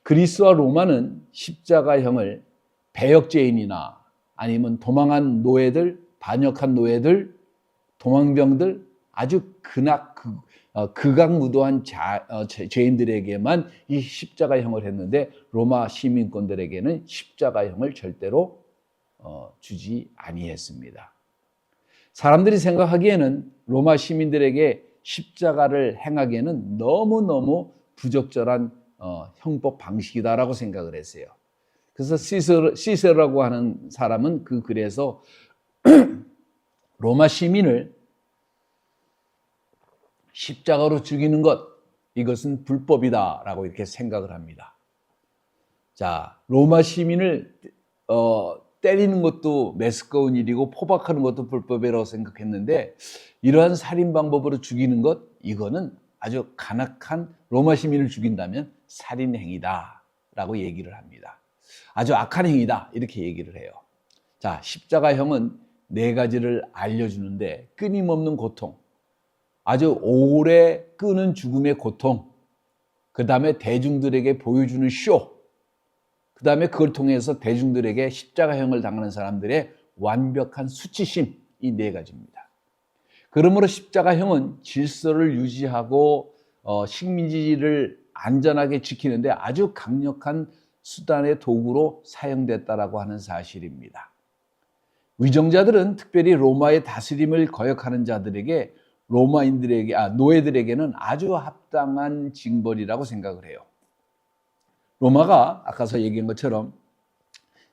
그리스와 로마는 십자가형을 배역죄인이나 아니면 도망한 노예들, 반역한 노예들, 도망병들, 아주 극악무도한 죄인들에게만 이 십자가형을 했는데 로마 시민권들에게는 십자가형을 절대로 주지 아니했습니다. 사람들이 생각하기에는 로마 시민들에게 십자가를 행하기에는 너무너무 부적절한 형법 방식이다라고 생각을 했어요. 그래서 시세라고 하는 사람은 그 글에서 로마 시민을 십자가로 죽이는 것, 이것은 불법이다라고 이렇게 생각을 합니다. 자, 로마 시민을 때리는 것도 매스꺼운 일이고 포박하는 것도 불법이라고 생각했는데 이러한 살인 방법으로 죽이는 것, 이거는 아주 간악한, 로마 시민을 죽인다면 살인 행위다라고 얘기를 합니다. 아주 악한 행위다 이렇게 얘기를 해요. 자, 십자가형은 네 가지를 알려주는데 끊임없는 고통, 아주 오래 끄는 죽음의 고통, 그 다음에 대중들에게 보여주는 쇼, 그 다음에 그걸 통해서 대중들에게 십자가형을 당하는 사람들의 완벽한 수치심, 이 네 가지입니다. 그러므로 십자가형은 질서를 유지하고 식민지를 안전하게 지키는데 아주 강력한 수단의 도구로 사용됐다라고 하는 사실입니다. 위정자들은 특별히 로마의 다스림을 거역하는 자들에게 노예들에게는 아주 합당한 징벌이라고 생각을 해요. 로마가 아까서 얘기한 것처럼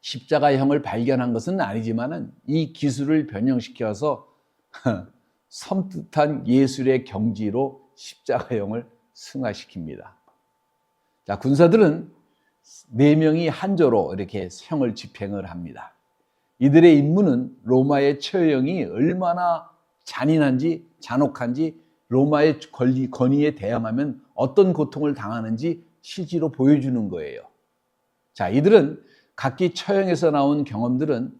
십자가형을 발견한 것은 아니지만은 이 기술을 변형시켜서 섬뜩한 예술의 경지로 십자가형을 승화시킵니다. 자, 군사들은 4명이 한 조로 이렇게 형을 집행을 합니다. 이들의 임무는 로마의 처형이 얼마나 잔인한지, 잔혹한지, 로마의 권위에 대항하면 어떤 고통을 당하는지 실제로 보여주는 거예요. 자, 이들은 각기 처형에서 나온 경험들은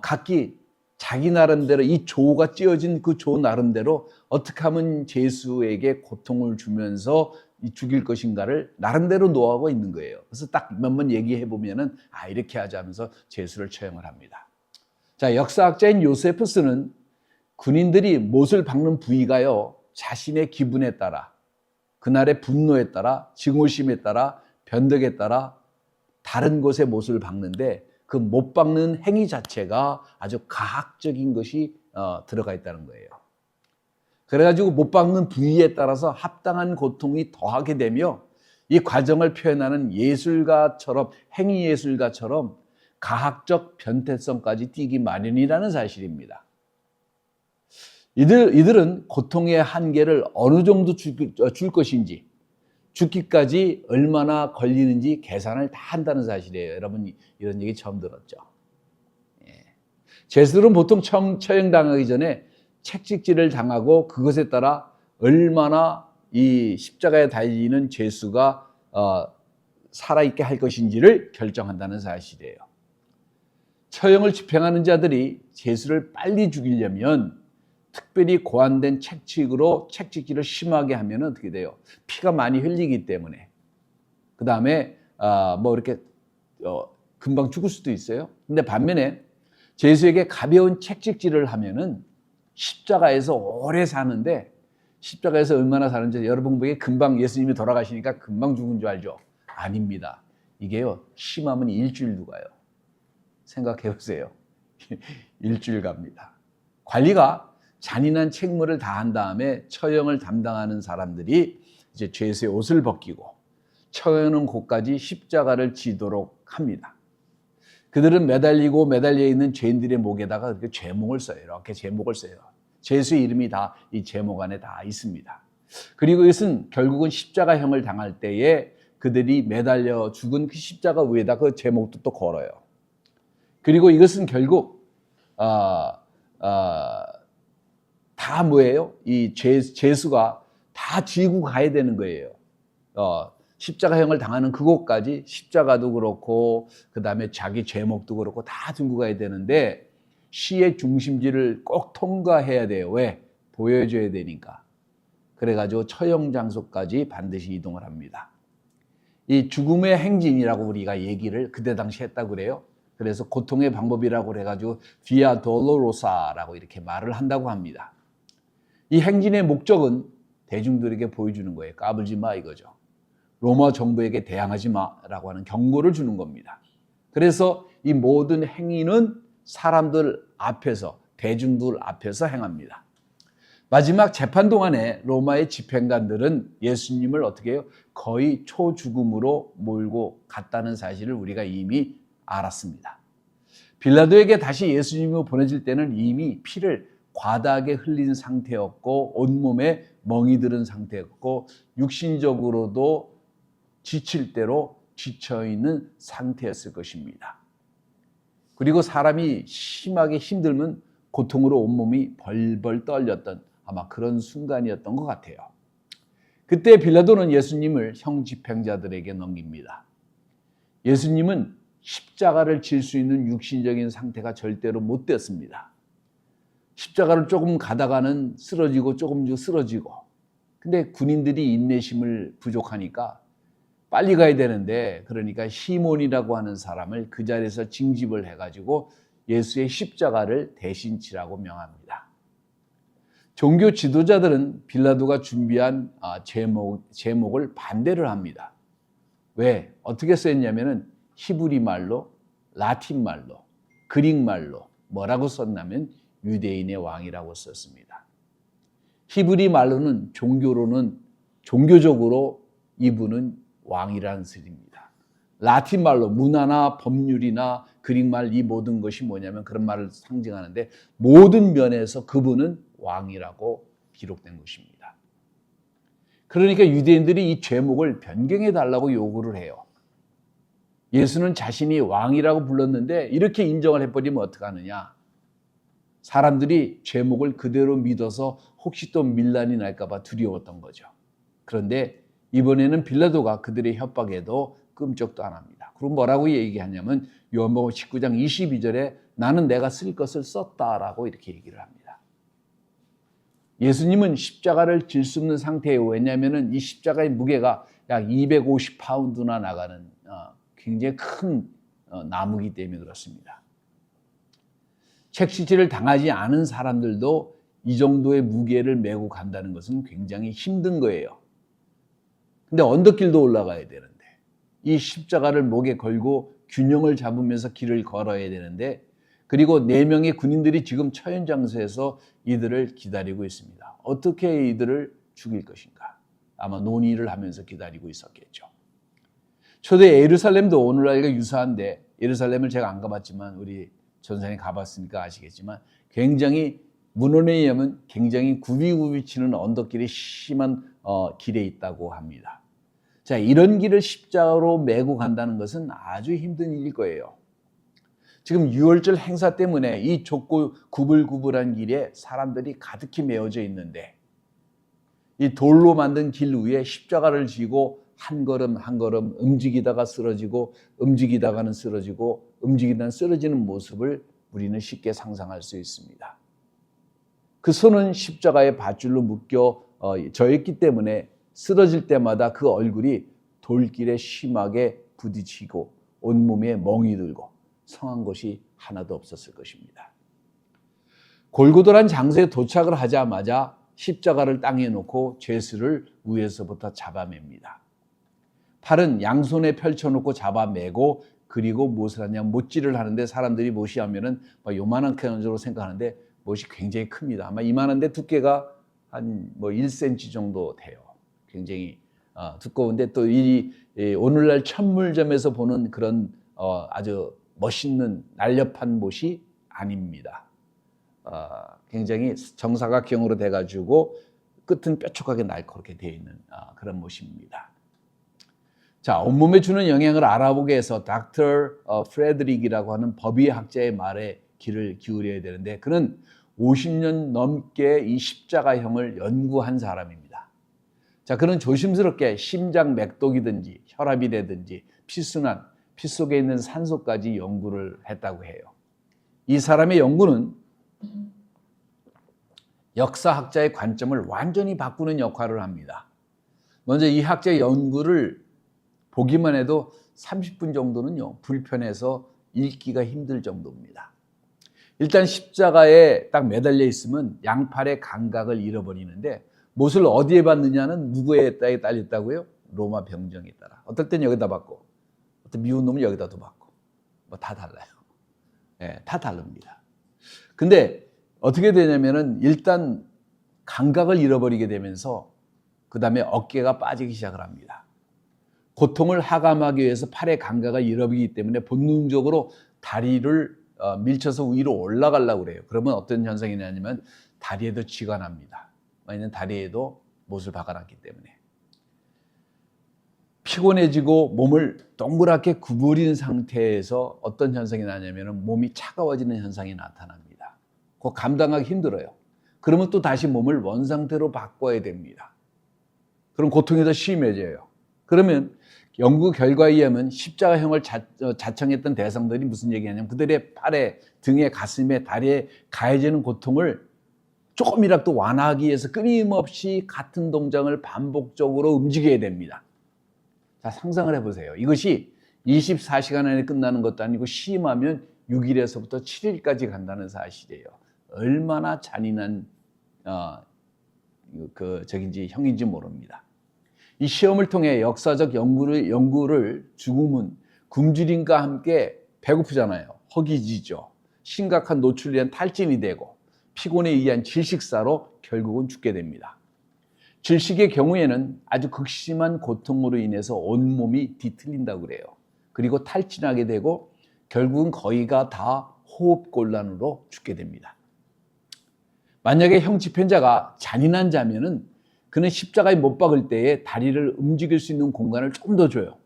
각기 자기 나름대로 이 조가 찧어진 그 조 나름대로 어떻게 하면 제수에게 고통을 주면서 죽일 것인가를 나름대로 노하우가 있는 거예요. 그래서 딱 몇 번 얘기해 보면은 이렇게 하자면서 제수를 처형을 합니다. 자, 역사학자인 요세푸스는 군인들이 못을 박는 부위가요, 자신의 기분에 따라, 그날의 분노에 따라, 증오심에 따라, 변덕에 따라 다른 곳에 못을 박는데 그 못 박는 행위 자체가 아주 가학적인 것이 들어가 있다는 거예요. 그래가지고 못 박는 부위에 따라서 합당한 고통이 더하게 되며 이 과정을 표현하는 예술가처럼, 행위 예술가처럼 가학적 변태성까지 띠기 마련이라는 사실입니다. 이들은 고통의 한계를 어느 정도 줄 것인지, 죽기까지 얼마나 걸리는지 계산을 다 한다는 사실이에요. 여러분 이런 얘기 처음 들었죠? 제수들은 보통 처형당하기 전에 책찍질을 당하고 그것에 따라 얼마나 이 십자가에 달리는 제수가 살아있게 할 것인지를 결정한다는 사실이에요. 처형을 집행하는 자들이 제수를 빨리 죽이려면 특별히 고안된 책찍으로 책찍질을 심하게 하면 어떻게 돼요? 피가 많이 흘리기 때문에. 그 다음에 이렇게 금방 죽을 수도 있어요. 근데 반면에 제수에게 가벼운 책찍질을 하면은 십자가에서 오래 사는데, 십자가에서 얼마나 사는지 여러분 보기에 금방 예수님이 돌아가시니까 금방 죽은 줄 알죠? 아닙니다. 이게요, 심하면 일주일도 가요. 생각해 보세요. 일주일 갑니다. 관리가 잔인한 책무를 다한 다음에 처형을 담당하는 사람들이 이제 죄수의 옷을 벗기고 처형하는 곳까지 십자가를 지도록 합니다. 그들은 매달려 있는 죄인들의 목에다가 이렇게 제목을 써요. 이렇게 제목을 써요. 죄수의 이름이 다 이 제목 안에 다 있습니다. 그리고 이것은 결국은 십자가형을 당할 때에 그들이 매달려 죽은 그 십자가 위에다 그 제목도 또 걸어요. 그리고 이것은 결국 다 뭐예요? 이 제수가 다 지고 가야 되는 거예요. 십자가형을 당하는 그곳까지 십자가도 그렇고 그 다음에 자기 제목도 그렇고 다 들고 가야 되는데 시의 중심지를 꼭 통과해야 돼요. 왜? 보여줘야 되니까. 그래가지고 처형 장소까지 반드시 이동을 합니다. 이 죽음의 행진이라고 우리가 얘기를 그때 당시 했다고 그래요. 그래서 고통의 방법이라고 그래가지고 비아 돌로로사라고 이렇게 말을 한다고 합니다. 이 행진의 목적은 대중들에게 보여주는 거예요. 까불지 마 이거죠. 로마 정부에게 대항하지 마라고 하는 경고를 주는 겁니다. 그래서 이 모든 행위는 사람들 앞에서, 대중들 앞에서 행합니다. 마지막 재판 동안에 로마의 집행관들은 예수님을 어떻게 해요? 거의 초죽음으로 몰고 갔다는 사실을 우리가 이미 알았습니다. 빌라도에게 다시 예수님을 보내질 때는 이미 피를 과다하게 흘린 상태였고 온몸에 멍이 들은 상태였고 육신적으로도 지칠 대로 지쳐있는 상태였을 것입니다. 그리고 사람이 심하게 힘들면 고통으로 온몸이 벌벌 떨렸던 아마 그런 순간이었던 것 같아요. 그때 빌라도는 예수님을 형 집행자들에게 넘깁니다. 예수님은 십자가를 질 수 있는 육신적인 상태가 절대로 못 됐습니다. 십자가를 조금 가다가는 쓰러지고 조금 쓰러지고, 근데 군인들이 인내심을 부족하니까 빨리 가야 되는데, 그러니까 시몬이라고 하는 사람을 그 자리에서 징집을 해가지고 예수의 십자가를 대신 치라고 명합니다. 종교 지도자들은 빌라도가 준비한 제목을 반대를 합니다. 왜? 어떻게 쓰였냐면은 히브리 말로, 라틴 말로, 그릭 말로 뭐라고 썼냐면 유대인의 왕이라고 썼습니다. 히브리 말로는 종교적으로 이분은 왕이라는 뜻입니다. 라틴 말로 문화나 법률이나 그릭 말 이 모든 것이 뭐냐면 그런 말을 상징하는데 모든 면에서 그분은 왕이라고 기록된 것입니다. 그러니까 유대인들이 이 제목을 변경해 달라고 요구를 해요. 예수는 자신이 왕이라고 불렀는데 이렇게 인정을 해버리면 어떡하느냐. 사람들이 제목을 그대로 믿어서 혹시 또 밀란이 날까 봐 두려웠던 거죠. 그런데 이번에는 빌라도가 그들의 협박에도 끔찍도 안 합니다. 그럼 뭐라고 얘기하냐면 요한복음 19장 22절에 나는 내가 쓸 것을 썼다라고 이렇게 얘기를 합니다. 예수님은 십자가를 질 수 없는 상태예요. 왜냐하면 이 십자가의 무게가 약 250파운드나 나가는 굉장히 큰 나무이기 때문에 그렇습니다. 책시질을 당하지 않은 사람들도 이 정도의 무게를 메고 간다는 것은 굉장히 힘든 거예요. 근데 언덕길도 올라가야 되는데 이 십자가를 목에 걸고 균형을 잡으면서 길을 걸어야 되는데 그리고 4명의 군인들이 지금 처형장소에서 이들을 기다리고 있습니다. 어떻게 이들을 죽일 것인가? 아마 논의를 하면서 기다리고 있었겠죠. 초대 예루살렘도 오늘날과 유사한데 예루살렘을 제가 안 가봤지만 우리 전사님 가봤으니까 아시겠지만 굉장히 문헌에 의하면 굉장히 굽이굽이 치는 언덕길이 심한 길에 있다고 합니다. 자, 이런 길을 십자가로 메고 간다는 것은 아주 힘든 일일 거예요. 지금 유월절 행사 때문에 이 좁고 구불구불한 길에 사람들이 가득히 메어져 있는데 이 돌로 만든 길 위에 십자가를 지고 한 걸음 한 걸음 움직이다가 쓰러지고 움직이다가는 쓰러지고 움직이다가 쓰러지는 모습을 우리는 쉽게 상상할 수 있습니다. 그 손은 십자가에 밧줄로 묶여 져 있기 때문에 쓰러질 때마다 그 얼굴이 돌길에 심하게 부딪히고 온몸에 멍이 들고 성한 것이 하나도 없었을 것입니다. 골고다란 장소에 도착을 하자마자 십자가를 땅에 놓고 죄수를 위에서부터 잡아맵니다. 팔은 양손에 펼쳐놓고 잡아매고 그리고 무엇을 하냐 못질을 하는데 사람들이 못이 하면은 요만한 정도로 생각하는데 못이 굉장히 큽니다. 아마 이만한데 두께가 한 1cm 정도 돼요. 굉장히 두꺼운데 또 이 오늘날 천물점에서 보는 그런 아주 멋있는 날렵한 못이 아닙니다. 굉장히 정사각형으로 돼가지고 끝은 뾰족하게 날카롭게 되어 있는 그런 못입니다. 자, 온몸에 주는 영향을 알아보기 위해서 닥터 프레드릭이라고 하는 법의학자의 말에 귀를 기울여야 되는데 그는 50년 넘게 이 십자가형을 연구한 사람입니다. 자, 그는 조심스럽게 심장 맥독이든지 혈압이라든지 피순환, 피 속에 있는 산소까지 연구를 했다고 해요. 이 사람의 연구는 역사학자의 관점을 완전히 바꾸는 역할을 합니다. 먼저 이 학자의 연구를 보기만 해도 30분 정도는요, 불편해서 읽기가 힘들 정도입니다. 일단 십자가에 딱 매달려 있으면 양팔의 감각을 잃어버리는데, 못을 어디에 받느냐는 누구에 딸렸다고요? 로마 병정에 따라. 어떨 땐 여기다 받고, 어떤 미운 놈은 여기다도 받고, 뭐 다 달라요. 네, 다 다릅니다. 근데 어떻게 되냐면은 일단 감각을 잃어버리게 되면서 그 다음에 어깨가 빠지기 시작을 합니다. 고통을 하감하기 위해서 팔의 감각을 잃어버리기 때문에 본능적으로 다리를 밀쳐서 위로 올라가려고 그래요. 그러면 어떤 현상이 나냐면 다리에도 쥐가 납니다. 왜냐하면 다리에도 못을 박아놨기 때문에. 피곤해지고 몸을 동그랗게 구부린 상태에서 어떤 현상이 나냐면 몸이 차가워지는 현상이 나타납니다. 그거 감당하기 힘들어요. 그러면 또 다시 몸을 원상태로 바꿔야 됩니다. 그럼 고통이 더 심해져요. 그러면 연구 결과에 의하면 십자가형을 자청했던 대상들이 무슨 얘기하냐면 그들의 팔에, 등에, 가슴에, 다리에 가해지는 고통을 조금이라도 완화하기 위해서 끊임없이 같은 동작을 반복적으로 움직여야 됩니다. 자, 상상을 해보세요. 이것이 24시간 안에 끝나는 것도 아니고 심하면 6일에서부터 7일까지 간다는 사실이에요. 얼마나 잔인한 형인지 모릅니다. 이 시험을 통해 역사적 연구를 죽음은 굶주림과 함께 배고프잖아요. 허기지죠. 심각한 노출에 의한 탈진이 되고 피곤에 의한 질식사로 결국은 죽게 됩니다. 질식의 경우에는 아주 극심한 고통으로 인해서 온몸이 뒤틀린다고 그래요. 그리고 탈진하게 되고 결국은 거의가 다 호흡곤란으로 죽게 됩니다. 만약에 형 집행자가 잔인한 자면은 그는 십자가에 못 박을 때에 다리를 움직일 수 있는 공간을 조금 더 줘요.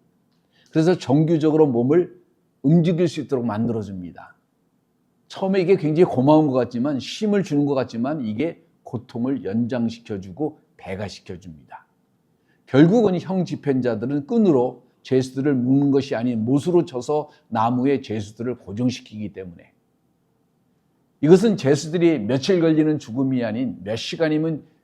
그래서 정규적으로 몸을 움직일 수 있도록 만들어줍니다. 처음에 이게 굉장히 고마운 것 같지만, 힘을 주는 것 같지만 이게 고통을 연장시켜주고 배가시켜줍니다. 결국은 형 집행자들은 끈으로 죄수들을 묶는 것이 아닌 못으로 쳐서 나무에 죄수들을 고정시키기 때문에, 이것은 죄수들이 며칠 걸리는 죽음이 아닌 몇 시간이면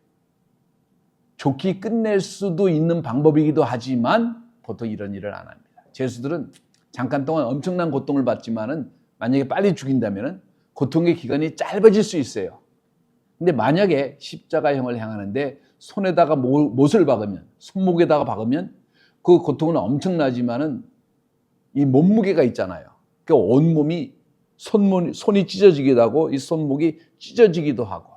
좋게 끝낼 수도 있는 방법이기도 하지만 보통 이런 일을 안 합니다. 죄수들은 잠깐 동안 엄청난 고통을 받지만은 만약에 빨리 죽인다면은 고통의 기간이 짧아질 수 있어요. 근데 만약에 십자가형을 향하는데 손에다가 못을 박으면, 손목에다가 박으면 그 고통은 엄청나지만은 이 몸무게가 있잖아요. 그 온몸이 손이 찢어지기도 하고 이 손목이 찢어지기도 하고,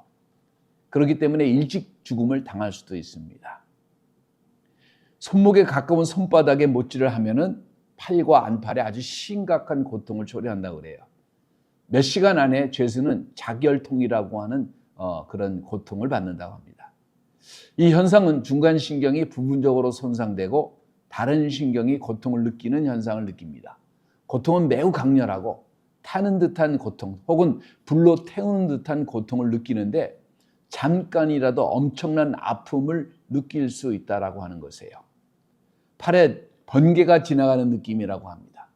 그렇기 때문에 일찍 죽음을 당할 수도 있습니다. 손목에 가까운 손바닥에 못질을 하면은 팔과 안팔에 아주 심각한 고통을 초래한다고 그래요. 몇 시간 안에 죄수는 자결통이라고 하는 그런 고통을 받는다고 합니다. 이 현상은 중간신경이 부분적으로 손상되고 다른 신경이 고통을 느끼는 현상을 느낍니다. 고통은 매우 강렬하고 타는 듯한 고통 혹은 불로 태우는 듯한 고통을 느끼는데 잠깐이라도 엄청난 아픔을 느낄 수 있다라고 하는 것이에요. 팔에 번개가 지나가는 느낌이라고 합니다.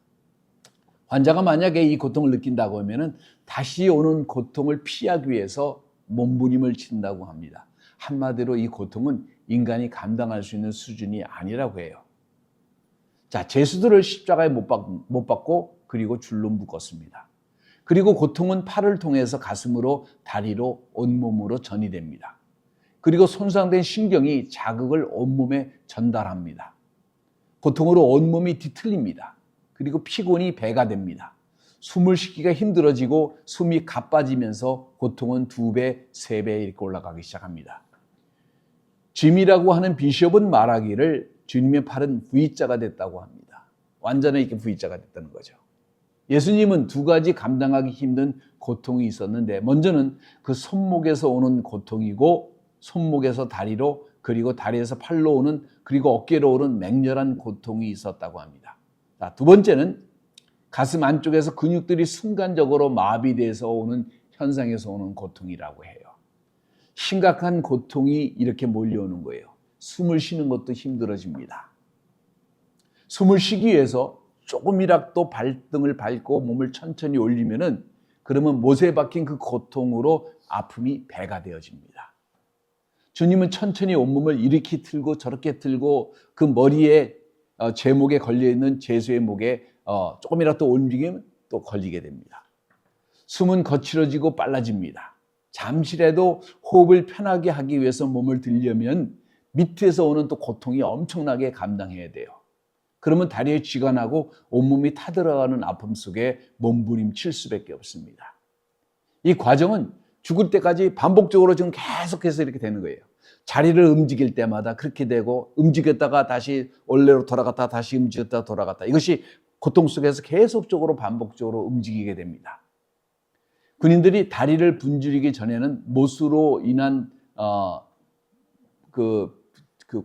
환자가 만약에 이 고통을 느낀다고 하면 다시 오는 고통을 피하기 위해서 몸부림을 친다고 합니다. 한마디로 이 고통은 인간이 감당할 수 있는 수준이 아니라고 해요. 자, 죄수들을 십자가에 못 박고 그리고 줄로 묶었습니다. 그리고 고통은 팔을 통해서 가슴으로, 다리로, 온몸으로 전이됩니다. 그리고 손상된 신경이 자극을 온몸에 전달합니다. 고통으로 온몸이 뒤틀립니다. 그리고 피곤이 배가 됩니다. 숨을 쉬기가 힘들어지고 숨이 가빠지면서 고통은 2배, 3배 이렇게 올라가기 시작합니다. 짐이라고 하는 비숍은 말하기를 주님의 팔은 V자가 됐다고 합니다. 완전히 이렇게 V자가 됐다는 거죠. 예수님은 2가지 감당하기 힘든 고통이 있었는데, 먼저는 그 손목에서 오는 고통이고, 손목에서 다리로, 그리고 다리에서 팔로 오는, 그리고 어깨로 오는 맹렬한 고통이 있었다고 합니다. 자, 2번째는 가슴 안쪽에서 근육들이 순간적으로 마비돼서 오는 현상에서 오는 고통이라고 해요. 심각한 고통이 이렇게 몰려오는 거예요. 숨을 쉬는 것도 힘들어집니다. 숨을 쉬기 위해서 조금이라도 발등을 밟고 몸을 천천히 올리면은, 그러면 못에 박힌 그 고통으로 아픔이 배가 되어집니다. 주님은 천천히 온몸을 이렇게 틀고 저렇게 틀고 그 머리에 제목에 걸려있는 제수의 목에 조금이라도 움직이면 또 걸리게 됩니다. 숨은 거칠어지고 빨라집니다. 잠시라도 호흡을 편하게 하기 위해서 몸을 들려면 밑에서 오는 또 고통이 엄청나게 감당해야 돼요. 그러면 다리에 쥐가 나고 온몸이 타들어가는 아픔 속에 몸부림칠 수밖에 없습니다. 이 과정은 죽을 때까지 반복적으로 지금 계속해서 이렇게 되는 거예요. 자리를 움직일 때마다 그렇게 되고, 움직였다가 다시 원래로 돌아갔다 다시 움직였다가 돌아갔다, 이것이 고통 속에서 계속적으로 반복적으로 움직이게 됩니다. 군인들이 다리를 분줄이기 전에는 못으로 인한 그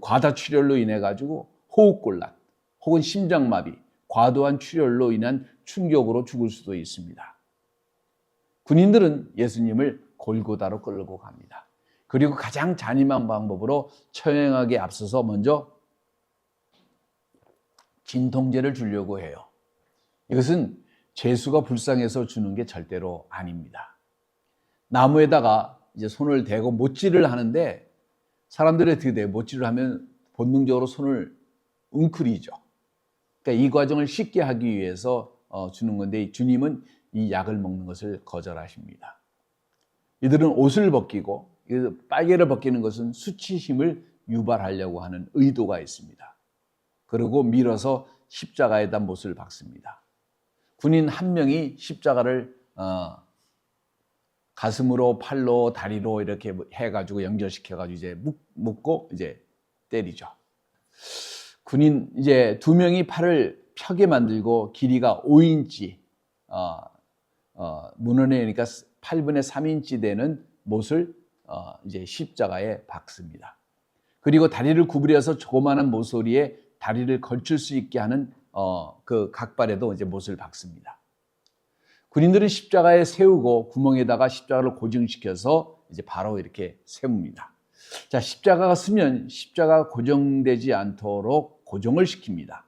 과다 출혈로 인해 가지고 호흡곤란 혹은 심장마비, 과도한 출혈로 인한 충격으로 죽을 수도 있습니다. 군인들은 예수님을 골고다로 끌고 갑니다. 그리고 가장 잔인한 방법으로 처형하기에 앞서서 먼저 진통제를 주려고 해요. 이것은 제수가 불쌍해서 주는 게 절대로 아닙니다. 나무에다가 이제 손을 대고 못질을 하는데, 사람들이 어떻게 돼요? 못질을 하면 본능적으로 손을 웅크리죠. 그러니까 이 과정을 쉽게 하기 위해서 주는 건데, 주님은 이 약을 먹는 것을 거절하십니다. 이들은 옷을 벗기고, 빨개를 벗기는 것은 수치심을 유발하려고 하는 의도가 있습니다. 그리고 밀어서 십자가에다 못을 박습니다. 군인 한 명이 십자가를 가슴으로, 팔로, 다리로 이렇게 해가지고 연결시켜가지고 이제 묶고 이제 때리죠. 군인 이제 두 명이 팔을 펴게 만들고 길이가 5인치, 문헌에니까 8분의 3인치 되는 못을 이제 십자가에 박습니다. 그리고 다리를 구부려서 조그마한 모서리에 다리를 걸칠 수 있게 하는 그 각발에도 이제 못을 박습니다. 군인들은 십자가에 세우고 구멍에다가 십자가를 고정시켜서 이제 바로 이렇게 세웁니다. 자, 십자가가 쓰면 십자가가 고정되지 않도록 고정을 시킵니다.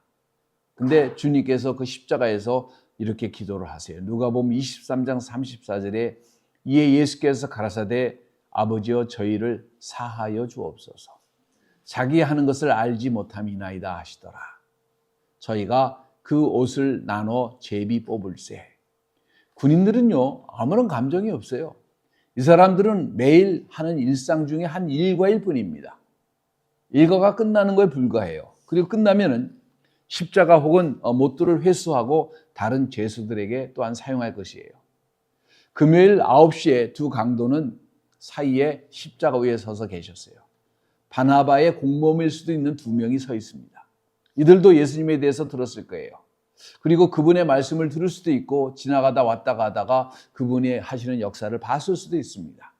근데 주님께서 그 십자가에서 이렇게 기도를 하세요. 누가복음 23장 34절에 이에 예수께서 가라사대 아버지여 저희를 사하여 주옵소서. 자기 하는 것을 알지 못함이나이다 하시더라. 저희가 그 옷을 나눠 제비 뽑을세. 군인들은요, 아무런 감정이 없어요. 이 사람들은 매일 하는 일상 중에 한 일과일 뿐입니다. 일과가 끝나는 거에 불과해요. 그리고 끝나면은 십자가 혹은 못들을 회수하고 다른 죄수들에게 또한 사용할 것이에요. 금요일 9시에 두 강도는 사이에 십자가 위에 서서 계셨어요. 바나바의 공범일 수도 있는 두 명이 서 있습니다. 이들도 예수님에 대해서 들었을 거예요. 그리고 그분의 말씀을 들을 수도 있고 지나가다 왔다 가다가 그분이 하시는 역사를 봤을 수도 있습니다.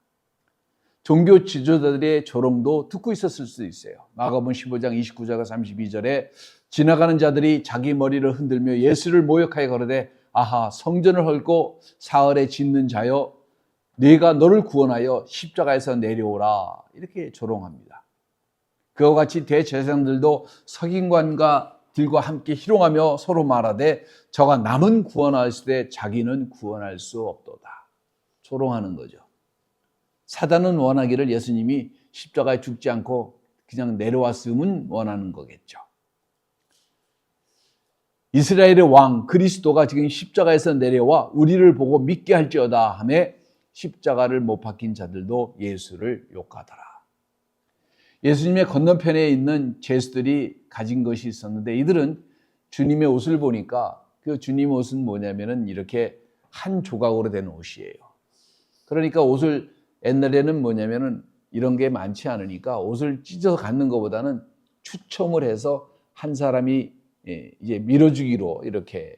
종교 지도자들의 조롱도 듣고 있었을 수도 있어요. 마가복음 15장 29절과 32절에 지나가는 자들이 자기 머리를 흔들며 예수를 모욕하여 가로되 아하 성전을 헐고 사흘에 짓는 자여 네가 너를 구원하여 십자가에서 내려오라, 이렇게 조롱합니다. 그와 같이 대제사장들도 서기관과 들과 함께 희롱하며 서로 말하되 저가 남은 구원하시되 자기는 구원할 수 없도다. 조롱하는 거죠. 사단은 원하기를 예수님이 십자가에 죽지 않고 그냥 내려왔음은 원하는 거겠죠. 이스라엘의 왕 그리스도가 지금 십자가에서 내려와 우리를 보고 믿게 할지어다 하며 십자가를 못 박힌 자들도 예수를 욕하더라. 예수님의 건너편에 있는 제수들이 가진 것이 있었는데 이들은 주님의 옷을 보니까 그 주님의 옷은 뭐냐면은 이렇게 한 조각으로 된 옷이에요. 그러니까 옷을 옛날에는 뭐냐면은 이런 게 많지 않으니까 옷을 찢어서 갖는 것보다는 추첨을 해서 한 사람이 이제 밀어주기로 이렇게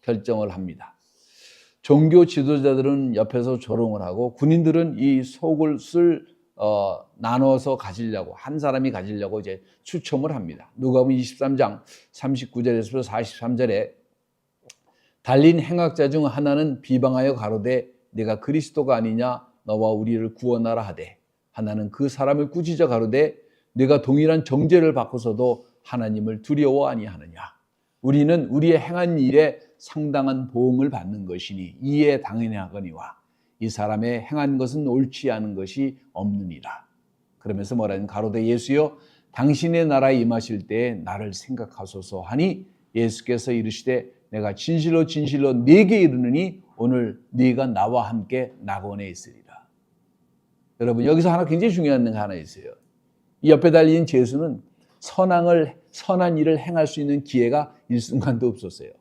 결정을 합니다. 종교 지도자들은 옆에서 조롱을 하고 군인들은 이 속옷을 나눠서 가지려고, 한 사람이 가지려고 이제 추첨을 합니다. 누가복음 23장 39절에서 43절에 달린 행악자 중 하나는 비방하여 가로되 네가 그리스도가 아니냐 너와 우리를 구원하라 하되 하나는 그 사람을 꾸짖어 가로되 네가 동일한 정죄를 받고서도 하나님을 두려워 아니하느냐. 우리는 우리의 행한 일에 상당한 보응을 받는 것이니 이에 당연하거니와 이 사람의 행한 것은 옳지 않은 것이 없느니라. 그러면서 뭐라는 가로되 예수여 당신의 나라에 임하실 때에 나를 생각하소서 하니 예수께서 이르시되 내가 진실로 진실로 네게 이르노니 오늘 네가 나와 함께 낙원에 있으리라. 여러분 여기서 하나 굉장히 중요한 게 하나 있어요. 이 옆에 달린 제수는 선한 일을 행할 수 있는 기회가 일순간도 없었어요.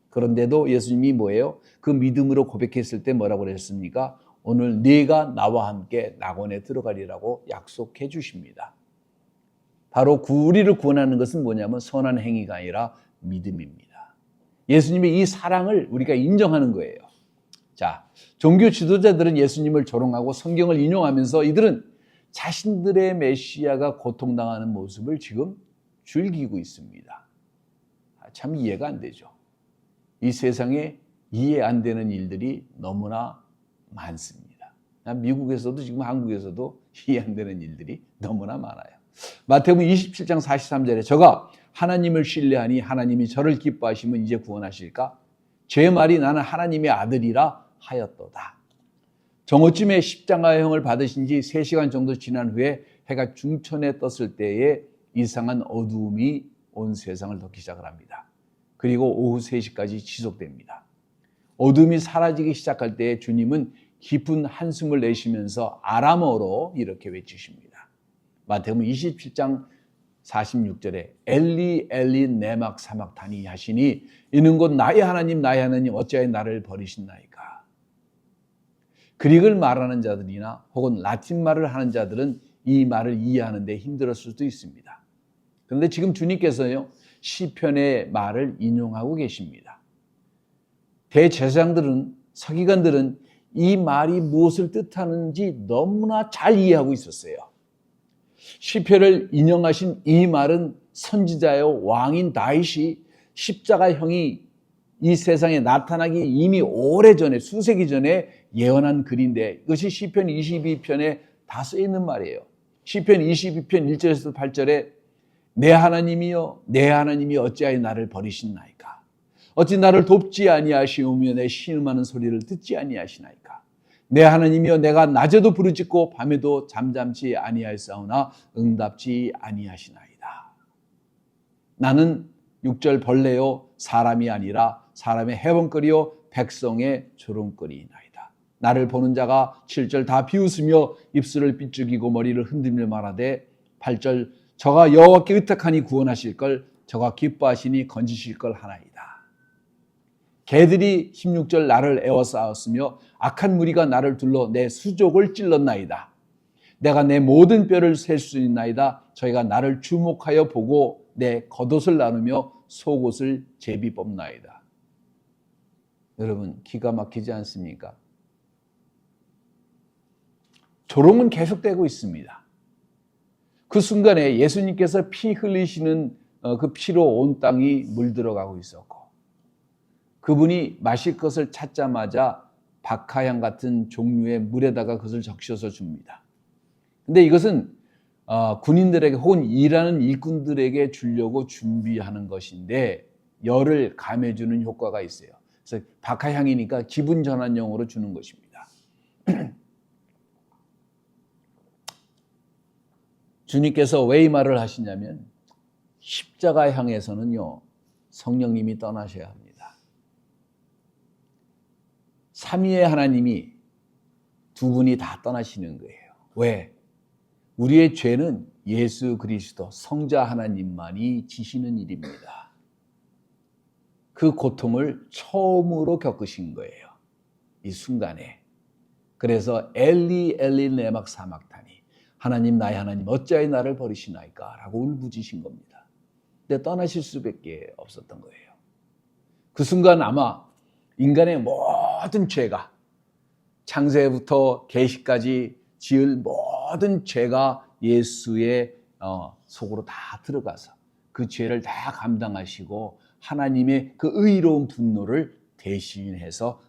그런데도 예수님이 뭐예요? 그 믿음으로 고백했을 때 뭐라고 그랬습니까? 오늘 네가 나와 함께 낙원에 들어가리라고 약속해 주십니다. 바로 우리를 구원하는 것은 뭐냐면 선한 행위가 아니라 믿음입니다. 예수님의 이 사랑을 우리가 인정하는 거예요. 자, 종교 지도자들은 예수님을 조롱하고 성경을 인용하면서 이들은 자신들의 메시아가 고통당하는 모습을 지금 즐기고 있습니다. 참 이해가 안 되죠. 이 세상에 이해 안 되는 일들이 너무나 많습니다. 미국에서도 지금 한국에서도 이해 안 되는 일들이 너무나 많아요. 마태복음 27장 43절에 저가 하나님을 신뢰하니 하나님이 저를 기뻐하시면 이제 구원하실까? 제 말이 나는 하나님의 아들이라 하였도다. 정오쯤에 십자가형을 받으신 지 3시간 정도 지난 후에 해가 중천에 떴을 때에 이상한 어두움이 온 세상을 덮기 시작을 합니다. 그리고 오후 3시까지 지속됩니다. 어둠이 사라지기 시작할 때 주님은 깊은 한숨을 내쉬면서 아람어로 이렇게 외치십니다. 마태복음 27장 46절에 엘리 엘리 네막 사막타니 하시니 이는 곧 나의 하나님 어찌하여 나를 버리신나이까. 그릭을 말하는 자들이나 혹은 라틴 말을 하는 자들은 이 말을 이해하는 데 힘들었을 수도 있습니다. 그런데 지금 주님께서요 시편의 말을 인용하고 계십니다. 대제사장들은 서기관들은 이 말이 무엇을 뜻하는지 너무나 잘 이해하고 있었어요. 시편을 인용하신 이 말은 선지자요 왕인 다윗이 십자가형이 이 세상에 나타나기 이미 오래전에 수세기 전에 예언한 글인데 이것이 시편 22편에 다 쓰여있는 말이에요. 시편 22편 1절에서 8절에 내 하나님이여 내 하나님이 어찌하여 나를 버리시나이까. 어찌 나를 돕지 아니하시오며 내 신음하는 소리를 듣지 아니하시나이까. 내 하나님이여 내가 낮에도 부르짖고 밤에도 잠잠치 아니하였사오나 응답지 아니하시나이다. 나는 6절 벌레요 사람이 아니라 사람의 해본거리요 백성의 조롱거리이나이다. 나를 보는 자가 7절 다 비웃으며 입술을 삐죽이고 머리를 흔들며 말하되 8절 저가 여호와께 의탁하니 구원하실 걸 저가 기뻐하시니 건지실 걸 하나이다. 개들이 16절 나를 에워싸었으며 악한 무리가 나를 둘러 내 수족을 찔렀나이다. 내가 내 모든 뼈를 셀 수 있나이다. 저희가 나를 주목하여 보고 내 겉옷을 나누며 속옷을 제비 뽑나이다. 여러분 기가 막히지 않습니까? 조롱은 계속되고 있습니다. 그 순간에 예수님께서 피 흘리시는 그 피로 온 땅이 물들어가고 있었고 그분이 마실 것을 찾자마자 박하향 같은 종류의 물에다가 그것을 적셔서 줍니다. 근데 이것은 군인들에게 혹은 일하는 일꾼들에게 주려고 준비하는 것인데 열을 감해주는 효과가 있어요. 그래서 박하향이니까 기분 전환용으로 주는 것입니다. 주님께서 왜 이 말을 하시냐면 십자가 향해서는요 성령님이 떠나셔야 합니다. 삼위의 하나님이 두 분이 다 떠나시는 거예요. 왜? 우리의 죄는 예수 그리스도 성자 하나님만이 지시는 일입니다. 그 고통을 처음으로 겪으신 거예요. 이 순간에. 그래서 엘리 엘리 네막 사막타니 하나님 나의 하나님 어찌하여 나를 버리시나이까 라고 울부짖으신 겁니다. 근데 떠나실 수밖에 없었던 거예요. 그 순간 아마 인간의 모든 죄가 창세부터 계시까지 지을 모든 죄가 예수의 속으로 다 들어가서 그 죄를 다 감당하시고 하나님의 그 의로운 분노를 대신해서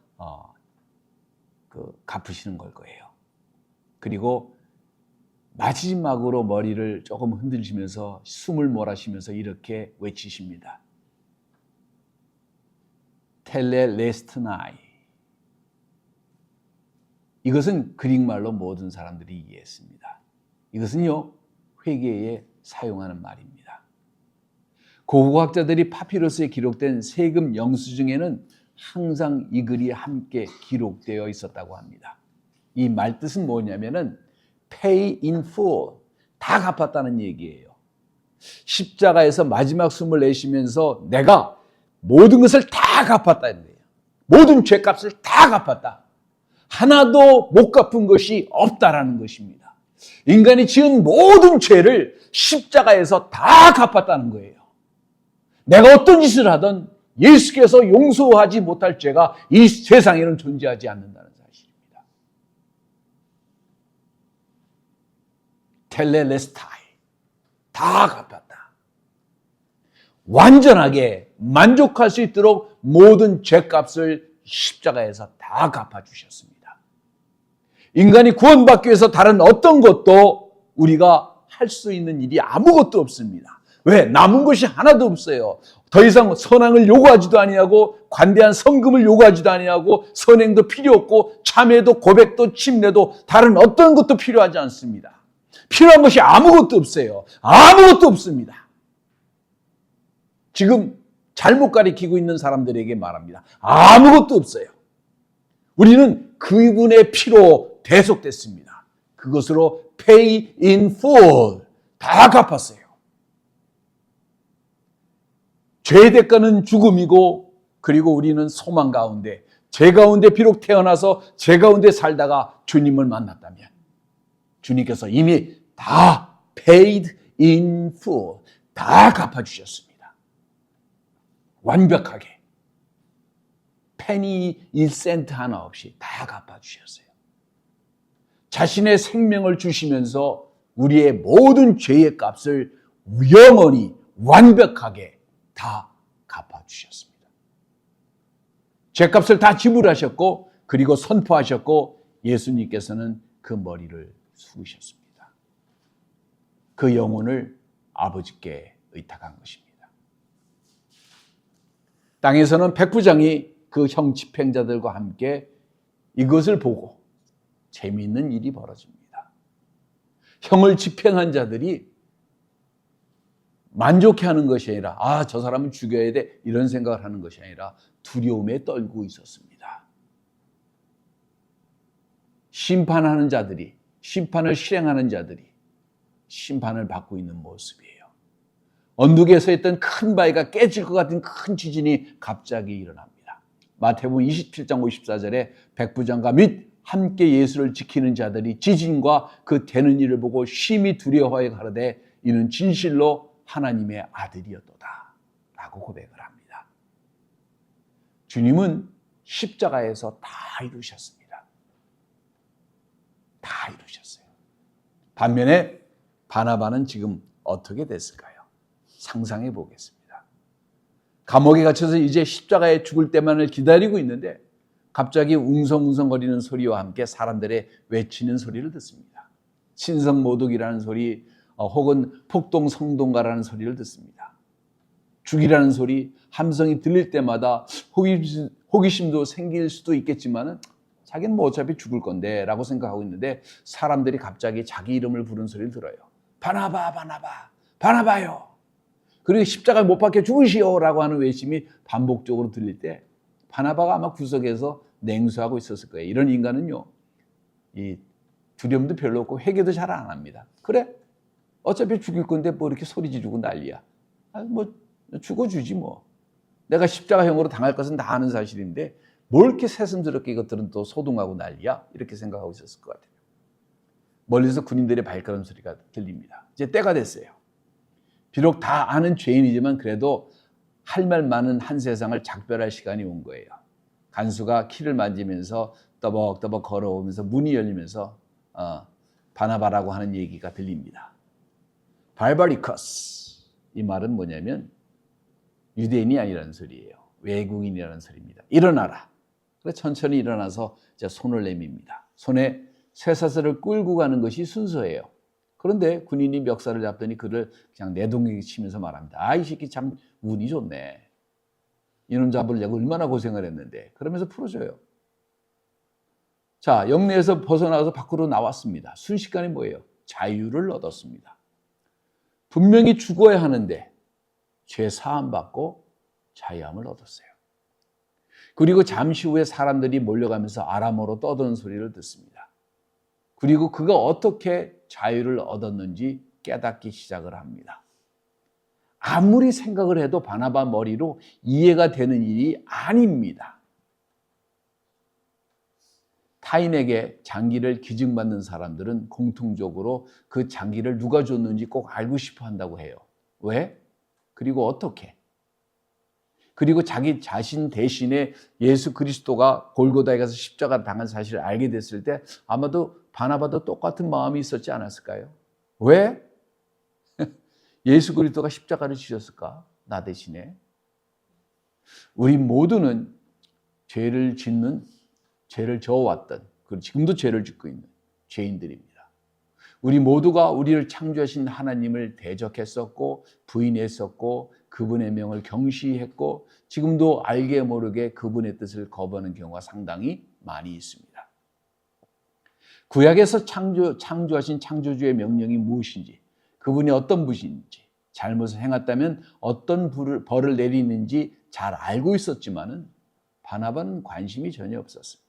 갚으시는 걸 거예요. 그리고 마지막으로 머리를 조금 흔들시면서 숨을 몰아쉬면서 이렇게 외치십니다. 텔레레스트나이. 이것은 그릭말로 모든 사람들이 이해했습니다. 이것은요 회개의 사용하는 말입니다. 고고학자들이 파피루스에 기록된 세금 영수증에는 항상 이 글이 함께 기록되어 있었다고 합니다. 이 말 뜻은 뭐냐면은 pay in full, 다 갚았다는 얘기예요. 십자가에서 마지막 숨을 내쉬면서 내가 모든 것을 다 갚았다는 거예요. 모든 죄값을 다 갚았다. 하나도 못 갚은 것이 없다라는 것입니다. 인간이 지은 모든 죄를 십자가에서 다 갚았다는 거예요. 내가 어떤 짓을 하든 예수께서 용서하지 못할 죄가 이 세상에는 존재하지 않는다는 사실입니다. 텔레레스타이, 다 갚았다. 완전하게 만족할 수 있도록 모든 죄값을 십자가에서 다 갚아주셨습니다. 인간이 구원받기 위해서 다른 어떤 것도 우리가 할 수 있는 일이 아무것도 없습니다. 왜? 남은 것이 하나도 없어요. 더 이상 선앙을 요구하지도 아니하고 관대한 성금을 요구하지도 아니하고 선행도 필요 없고 참회도 고백도 침례도 다른 어떤 것도 필요하지 않습니다. 필요한 것이 아무것도 없어요. 아무것도 없습니다. 지금 잘못 가리키고 있는 사람들에게 말합니다. 아무것도 없어요. 우리는 그분의 피로 대속됐습니다. 그것으로 pay in full, 다 갚았어요. 죄의 대가는 죽음이고 그리고 우리는 소망 가운데, 죄 가운데 비록 태어나서 죄 가운데 살다가 주님을 만났다면 주님께서 이미 다 paid in full, 다 갚아주셨습니다. 완벽하게. 페니 1센트 하나 없이 다 갚아주셨어요. 자신의 생명을 주시면서 우리의 모든 죄의 값을 영원히 완벽하게 다 갚아주셨습니다. 죄값을 다 지불하셨고 그리고 선포하셨고 예수님께서는 그 머리를 숙이셨습니다. 그 영혼을 아버지께 의탁한 것입니다. 땅에서는 백부장이 그 형 집행자들과 함께 이것을 보고 재미있는 일이 벌어집니다. 형을 집행한 자들이 만족해하는 것이 아니라 저 사람은 죽여야 돼 이런 생각을 하는 것이 아니라 두려움에 떨고 있었습니다. 심판하는 자들이, 심판을 실행하는 자들이 심판을 받고 있는 모습이에요. 언덕에 서 있던 큰 바위가 깨질 것 같은 큰 지진이 갑자기 일어납니다. 마태복음 27장 54절에 백부장과 및 함께 예수를 지키는 자들이 지진과 그 되는 일을 보고 심히 두려워하여 가로되 이는 진실로 하나님의 아들이었도다 라고 고백을 합니다. 주님은 십자가에서 다 이루셨습니다. 다 이루셨어요. 반면에 바나바는 지금 어떻게 됐을까요? 상상해 보겠습니다. 감옥에 갇혀서 이제 십자가에 죽을 때만을 기다리고 있는데 갑자기 웅성웅성거리는 소리와 함께 사람들의 외치는 소리를 듣습니다. 신성모독이라는 소리 혹은 폭동성동가라는 소리를 듣습니다. 죽이라는 소리, 함성이 들릴 때마다 호기심도 생길 수도 있겠지만 자기는 뭐 어차피 죽을 건데 라고 생각하고 있는데 사람들이 갑자기 자기 이름을 부르는 소리를 들어요. 바나바, 바나바, 바나바요. 그리고 십자가에 못 박혀 죽으시오 라고 하는 외침이 반복적으로 들릴 때 바나바가 아마 구석에서 냉수하고 있었을 거예요. 이런 인간은요, 이 두려움도 별로 없고 회개도 잘 안 합니다. 그래, 어차피 죽일 건데 뭐 이렇게 소리 지르고 난리야. 뭐 죽어주지 뭐. 내가 십자가형으로 당할 것은 다 아는 사실인데 뭘 이렇게 새삼스럽게 이것들은 또 소동하고 난리야? 이렇게 생각하고 있었을 것 같아요. 멀리서 군인들의 발걸음 소리가 들립니다. 이제 때가 됐어요. 비록 다 아는 죄인이지만 그래도 할 말 많은 한 세상을 작별할 시간이 온 거예요. 간수가 키를 만지면서 떠벅떠벅 걸어오면서 문이 열리면서 바나바라고 하는 얘기가 들립니다. 발바리커스, 이 말은 뭐냐면 유대인이 아니라는 소리예요. 외국인이라는 소리입니다. 일어나라. 그래서 천천히 일어나서 이제 손을 내밉니다. 손에 쇠사슬을 끌고 가는 것이 순서예요. 그런데 군인이 멱살을 잡더니 그를 그냥 내동댕이 치면서 말합니다. 이 새끼 참 운이 좋네. 이놈 잡으려고 얼마나 고생을 했는데. 그러면서 풀어줘요. 자, 영내에서 벗어나서 밖으로 나왔습니다. 순식간에 뭐예요? 자유를 얻었습니다. 분명히 죽어야 하는데 죄 사함 받고 자유함을 얻었어요. 그리고 잠시 후에 사람들이 몰려가면서 아람어로 떠드는 소리를 듣습니다. 그리고 그가 어떻게 자유를 얻었는지 깨닫기 시작을 합니다. 아무리 생각을 해도 바나바 머리로 이해가 되는 일이 아닙니다. 타인에게 장기를 기증받는 사람들은 공통적으로 그 장기를 누가 줬는지 꼭 알고 싶어 한다고 해요. 왜? 그리고 어떻게? 그리고 자기 자신 대신에 예수 그리스도가 골고다에 가서 십자가를 당한 사실을 알게 됐을 때 아마도 바나바도 똑같은 마음이 있었지 않았을까요? 왜? 예수 그리스도가 십자가를 지셨을까? 나 대신에. 우리 모두는 죄를 저어왔던, 그리고 지금도 죄를 짓고 있는 죄인들입니다. 우리 모두가 우리를 창조하신 하나님을 대적했었고 부인했었고 그분의 명을 경시했고 지금도 알게 모르게 그분의 뜻을 거부하는 경우가 상당히 많이 있습니다. 구약에서 창조하신 창조주의 명령이 무엇인지, 그분이 어떤 분인지, 잘못을 행했다면 어떤 벌을 내리는지 잘 알고 있었지만은 바나바는 관심이 전혀 없었습니다.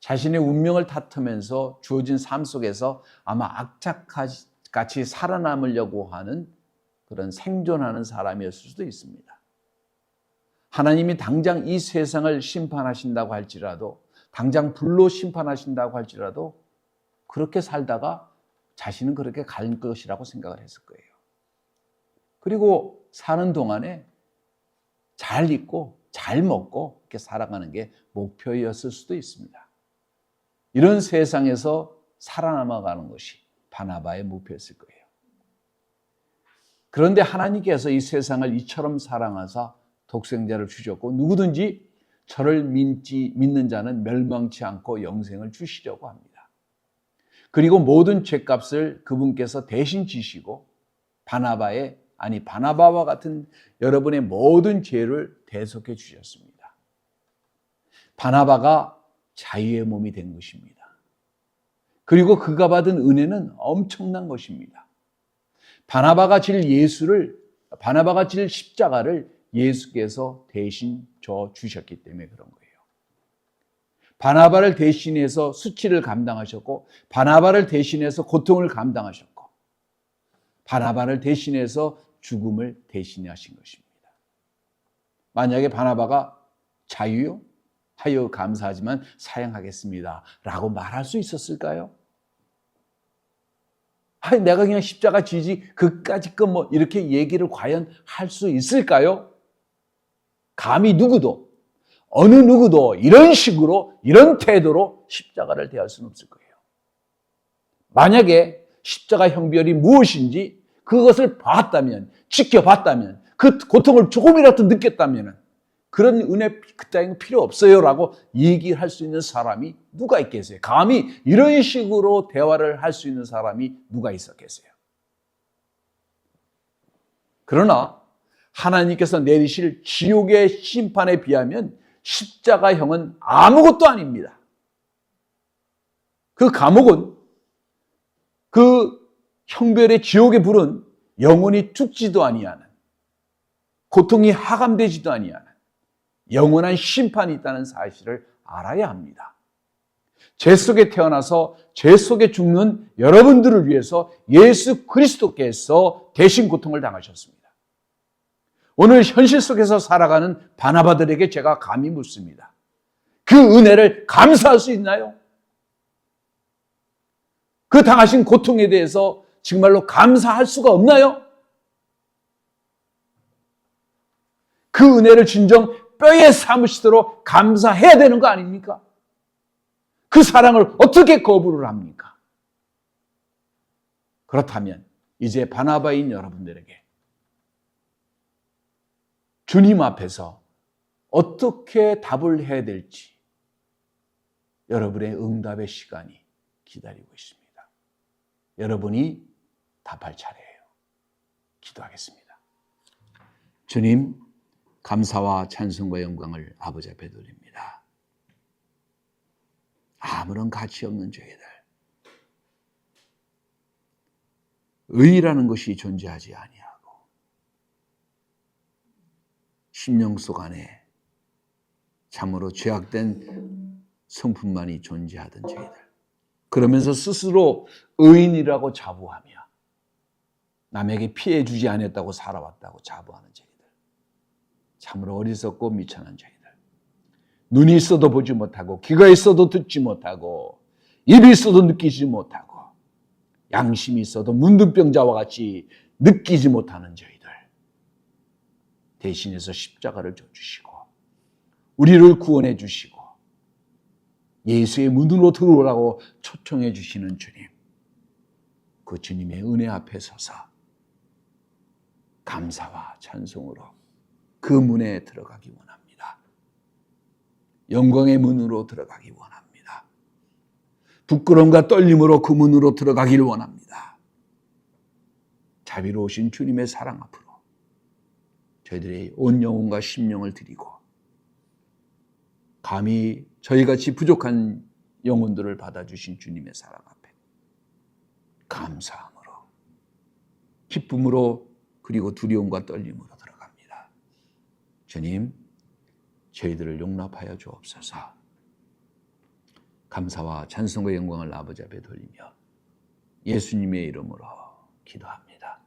자신의 운명을 다투면서 주어진 삶 속에서 아마 악착같이 살아남으려고 하는 그런 생존하는 사람이었을 수도 있습니다. 하나님이 당장 이 세상을 심판하신다고 할지라도, 당장 불로 심판하신다고 할지라도 그렇게 살다가 자신은 그렇게 갈 것이라고 생각을 했을 거예요. 그리고 사는 동안에 잘 입고 잘 먹고 이렇게 살아가는 게 목표였을 수도 있습니다. 이런 세상에서 살아남아가는 것이 바나바의 목표였을 거예요. 그런데 하나님께서 이 세상을 이처럼 사랑하사 독생자를 주셨고 누구든지 저를 믿는 자는 멸망치 않고 영생을 주시려고 합니다. 그리고 모든 죄값을 그분께서 대신 지시고 바나바와 같은 여러분의 모든 죄를 대속해 주셨습니다. 바나바가 자유의 몸이 된 것입니다. 그리고 그가 받은 은혜는 엄청난 것입니다. 바나바가 질 십자가를 예수께서 대신 져 주셨기 때문에 그런 거예요. 바나바를 대신해서 수치를 감당하셨고, 바나바를 대신해서 고통을 감당하셨고, 바나바를 대신해서 죽음을 대신하신 것입니다. 만약에 바나바가 자유요? 하여 감사하지만 사양하겠습니다 라고 말할 수 있었을까요? 내가 그냥 십자가 지지 그까짓 거 뭐 이렇게 얘기를 과연 할 수 있을까요? 감히 어느 누구도 이런 식으로 이런 태도로 십자가를 대할 수는 없을 거예요. 만약에 십자가 형별이 무엇인지 그것을 봤다면, 지켜봤다면, 그 고통을 조금이라도 느꼈다면 그런 은혜 그 따위는 필요 없어요라고 얘기할 수 있는 사람이 누가 있겠어요? 감히 이런 식으로 대화를 할 수 있는 사람이 누가 있었겠어요? 그러나 하나님께서 내리실 지옥의 심판에 비하면 십자가형은 아무것도 아닙니다. 그 감옥은, 그 형별의 지옥의 불은 영원히 죽지도 아니하는, 고통이 하감되지도 아니하는 영원한 심판이 있다는 사실을 알아야 합니다. 죄 속에 태어나서 죄 속에 죽는 여러분들을 위해서 예수 그리스도께서 대신 고통을 당하셨습니다. 오늘 현실 속에서 살아가는 바나바들에게 제가 감히 묻습니다. 그 은혜를 감사할 수 있나요? 그 당하신 고통에 대해서 정말로 감사할 수가 없나요? 그 은혜를 진정 뼈에 사무시도록 감사해야 되는 거 아닙니까? 그 사랑을 어떻게 거부를 합니까? 그렇다면 이제 바나바인 여러분들에게 주님 앞에서 어떻게 답을 해야 될지 여러분의 응답의 시간이 기다리고 있습니다. 여러분이 답할 차례예요. 기도하겠습니다. 주님, 감사와 찬송과 영광을 아버지 앞에 드립니다. 아무런 가치 없는 죄들, 의라는 것이 존재하지 아니하고 심령 속 안에 참으로 죄악된 성품만이 존재하던 저희들, 그러면서 스스로 의인이라고 자부하며 남에게 피해 주지 않았다고 살아왔다고 자부하는 저희들, 참으로 어리석고 미천한 저희들, 눈이 있어도 보지 못하고 귀가 있어도 듣지 못하고 입이 있어도 느끼지 못하고 양심이 있어도 문둥병자와 같이 느끼지 못하는 저희들, 대신해서 십자가를 져주시고 우리를 구원해 주시고 예수의 문으로 들어오라고 초청해 주시는 주님, 그 주님의 은혜 앞에 서서 감사와 찬송으로 그 문에 들어가기 원합니다. 영광의 문으로 들어가기 원합니다. 부끄러움과 떨림으로 그 문으로 들어가기를 원합니다. 자비로우신 주님의 사랑 앞으로 저희들이 온 영혼과 심령을 드리고 감히 저희같이 부족한 영혼들을 받아주신 주님의 사랑 앞에 감사함으로, 기쁨으로, 그리고 두려움과 떨림으로 들어갑니다. 주님, 저희들을 용납하여 주옵소서. 감사와 찬송과 영광을 아버지 앞에 돌리며 예수님의 이름으로 기도합니다.